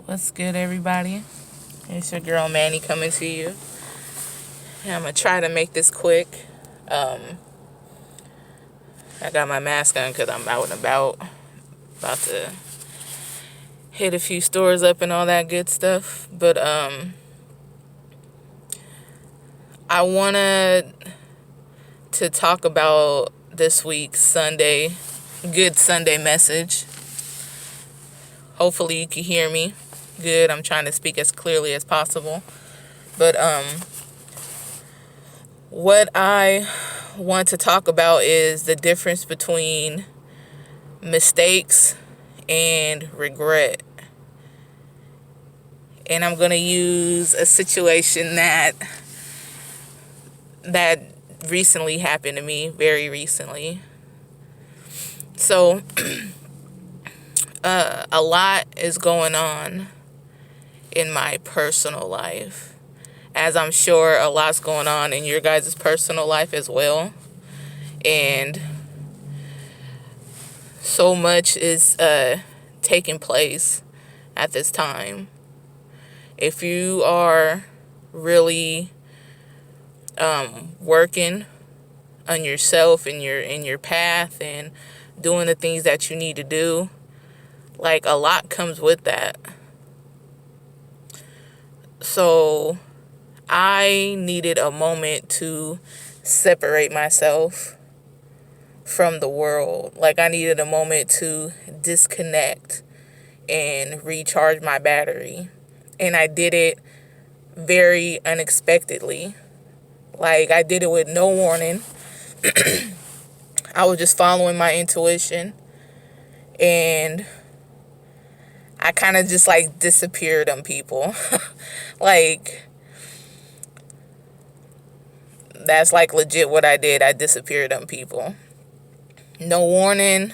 What's good, everybody? It's your girl Manny coming to you. And I'm gonna try to make this quick. I got my mask on because I'm out and about to hit a few stores up and all that good stuff. But I wanted to talk about this week's good Sunday message. Hopefully you can hear me good. I'm trying to speak as clearly as possible. But what I want to talk about is the difference between mistakes and regret. And I'm going to use a situation that recently happened to me, very recently. So a lot is going on in my personal life, as I'm sure a lot's going on in your guys' personal life as well. And so much is taking place at this time. If you are really working on yourself and your path and doing the things that you need to do, like, a lot comes with that. So I needed a moment to separate myself from the world. Like, I needed a moment to disconnect and recharge my battery. And I did it very unexpectedly. Like, I did it with no warning. I was just following my intuition. And I kind of just, like, disappeared on people. Like, that's, like, legit what I did. I disappeared on people. No warning.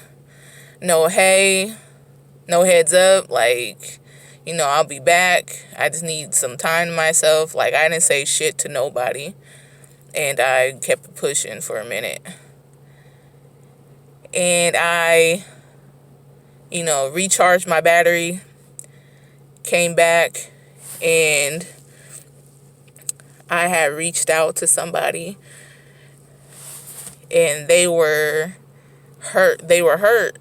No hey. No heads up. Like, I'll be back. I just need some time to myself. Like, I didn't say shit to nobody. And I kept pushing for a minute. And I, recharged my battery. Came back. And I had reached out to somebody. And they were hurt. They were hurt.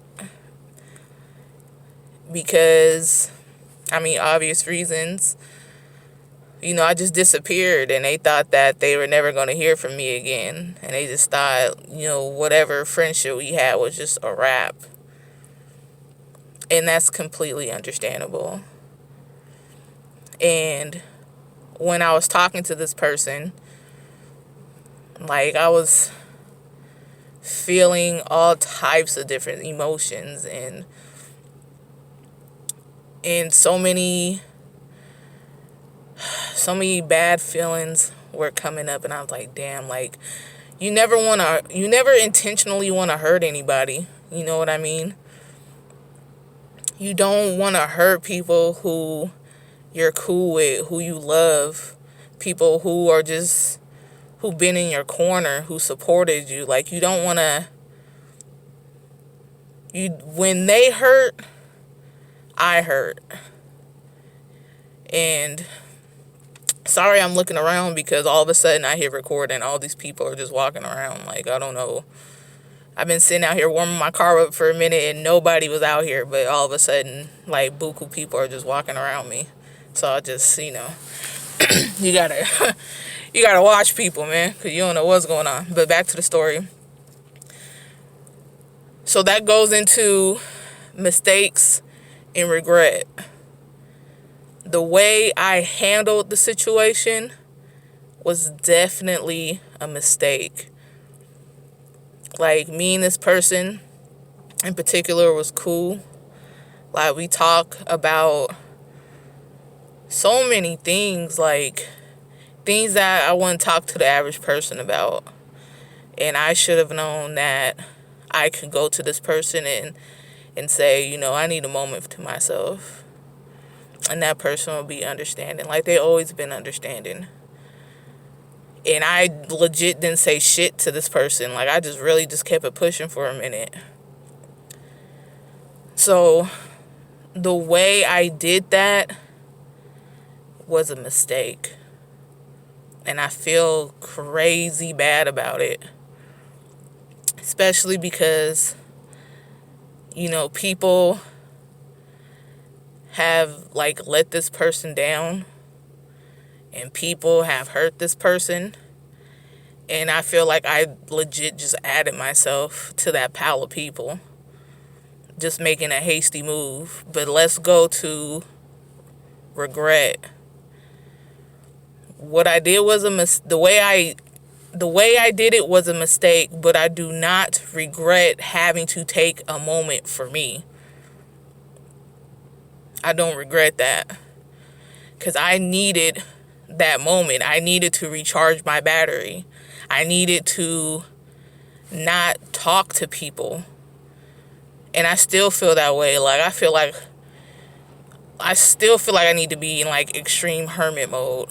Because, obvious reasons. I just disappeared, and they thought that they were never going to hear from me again. And they just thought, whatever friendship we had was just a wrap. And that's completely understandable. And when I was talking to this person, like, I was feeling all types of different emotions and so many bad feelings were coming up, and I was like, damn, like, you never intentionally want to hurt anybody. You know what I mean? You don't want to hurt people who you're cool with, who you love, people who've been in your corner, who supported you. Like, you don't want to, when they hurt, I hurt. And sorry, I'm looking around because all of a sudden I hit record and all these people are just walking around. Like, I don't know. I've been sitting out here warming my car up for a minute and nobody was out here, but all of a sudden, like, buku people are just walking around me. So I just, you gotta watch people, man, because you don't know what's going on. But back to the story. So that goes into mistakes and regret. The way I handled the situation was definitely a mistake. Like, me and this person in particular was cool. Like, we talk about so many things, like things that I wouldn't talk to the average person about. And I should have known that I could go to this person and say, I need a moment to myself. And that person will be understanding. Like, they always been understanding. And I legit didn't say shit to this person. Like, I just really just kept it pushing for a minute. So the way I did that was a mistake. And I feel crazy bad about it. Especially because, people have let this person down, and people have hurt this person, and I feel like I legit just added myself to that pile of people, just making a hasty move. But let's go to regret. What I did was the way I did it was a mistake, but I do not regret having to take a moment for me. I don't regret that, because I needed that moment. I needed to recharge my battery. I needed to not talk to people. And I still feel that way. I still feel like I need to be in extreme hermit mode.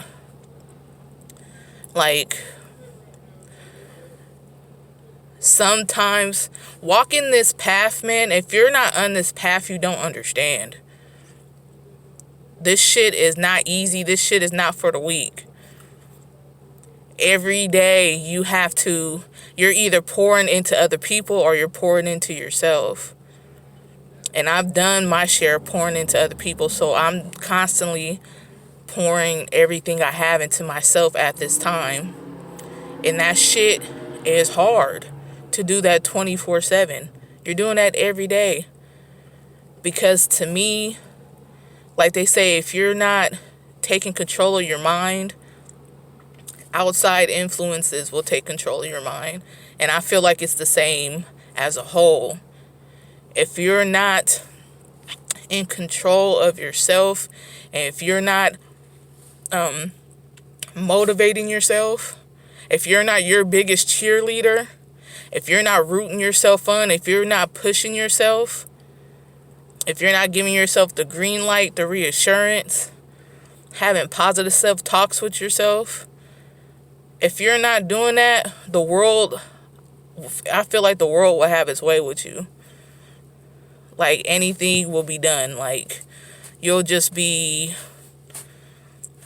Sometimes walking this path, man, if you're not on this path, you don't understand. This shit is not easy. This shit is not for the weak. Every day you're either pouring into other people or you're pouring into yourself. And I've done my share pouring into other people, so I'm constantly pouring everything I have into myself at this time. And that shit is hard to do that 24/7. You're doing that every day. Because to me, like they say, if you're not taking control of your mind, outside influences will take control of your mind. And I feel like it's the same as a whole. If you're not in control of yourself, and if you're not motivating yourself, if you're not your biggest cheerleader, if you're not rooting yourself on, if you're not pushing yourself, if you're not giving yourself the green light, the reassurance, having positive self-talks with yourself, if you're not doing that, I feel like the world will have its way with you. Anything will be done. You'll just be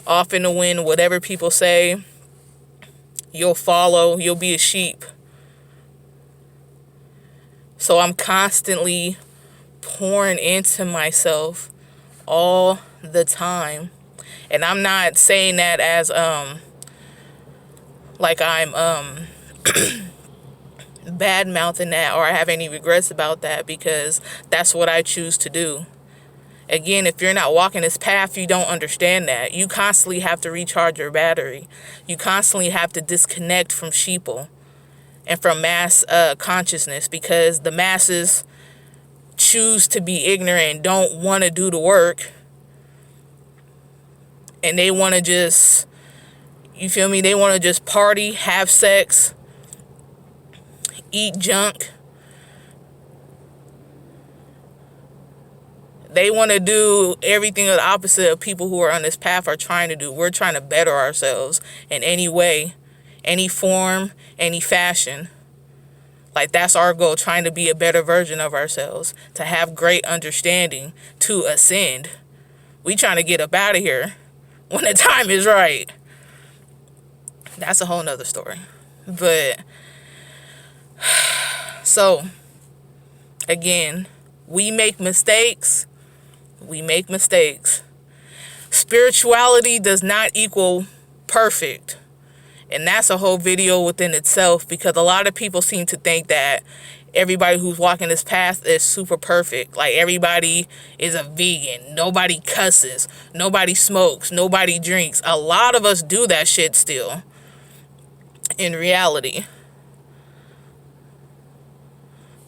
off in the wind, whatever people say. You'll follow. You'll be a sheep. So I'm constantly pouring into myself all the time. And I'm not saying that as I'm bad mouthing that or I have any regrets about that, because that's what I choose to do. Again, if you're not walking this path, you don't understand that. You constantly have to recharge your battery. You constantly have to disconnect from sheeple and from mass consciousness, because the masses choose to be ignorant and don't want to do the work. And they want to just, you feel me? They want to just party, have sex, eat junk. They want to do everything the opposite of people who are on this path are trying to do. We're trying to better ourselves in any way, any form, any fashion. That's our goal, trying to be a better version of ourselves, to have great understanding, to ascend. We trying to get up out of here when the time is right. That's a whole nother story. But, so, again, we make mistakes. We make mistakes. Spirituality does not equal perfect. And that's a whole video within itself, because a lot of people seem to think that everybody who's walking this path is super perfect. Everybody is a vegan. Nobody cusses. Nobody smokes. Nobody drinks. A lot of us do that shit still, in reality.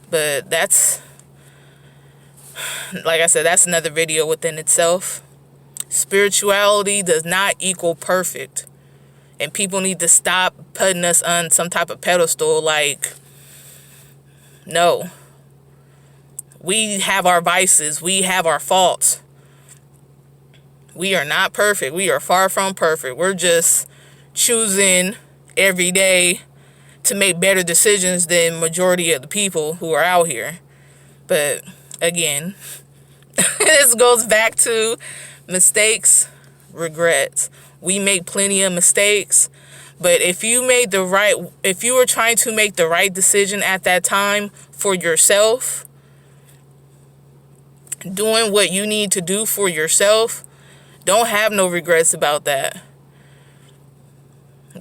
But that's, like I said, that's another video within itself. Spirituality does not equal perfect. And people need to stop putting us on some type of pedestal. No. We have our vices. We have our faults. We are not perfect. We are far from perfect. We're just choosing every day to make better decisions than majority of the people who are out here. But again, this goes back to mistakes regrets. We make plenty of mistakes, but if you were trying to make the right decision at that time for yourself, doing what you need to do for yourself, don't have no regrets about that.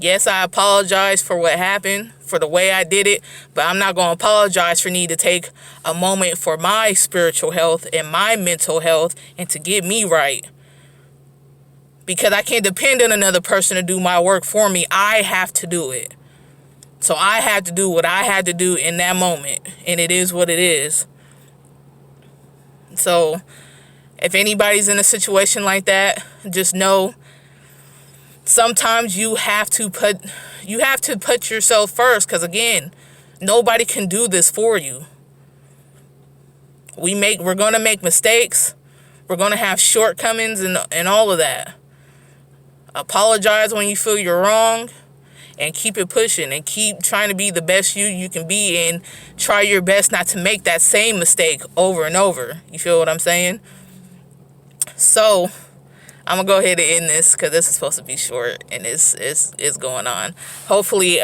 Yes, I apologize for what happened, for the way I did it, but I'm not going to apologize for need to take a moment for my spiritual health and my mental health and to get me right. Because I can't depend on another person to do my work for me. I have to do it. So I had to do what I had to do in that moment, and it is what it is. So if anybody's in a situation like that, just know sometimes you have to put yourself first, because again, nobody can do this for you. We're going to make mistakes. We're going to have shortcomings and all of that. Apologize when you feel you're wrong and keep it pushing and keep trying to be the best you can be, and try your best not to make that same mistake over and over. You feel what I'm saying? So I'm gonna go ahead and end this because this is supposed to be short and it's going on. Hopefully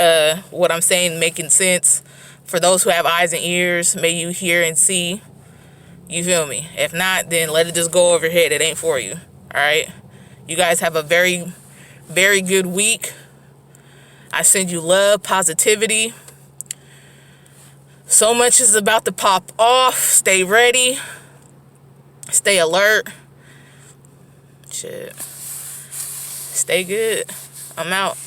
what I'm saying making sense. For those who have eyes and ears, may you hear and see. You feel me? If not, then let it just go over your head. It ain't for you. All right? You guys have a very, very good week. I send you love, positivity. So much is about to pop off. Stay ready. Stay alert. Shit. Stay good. I'm out.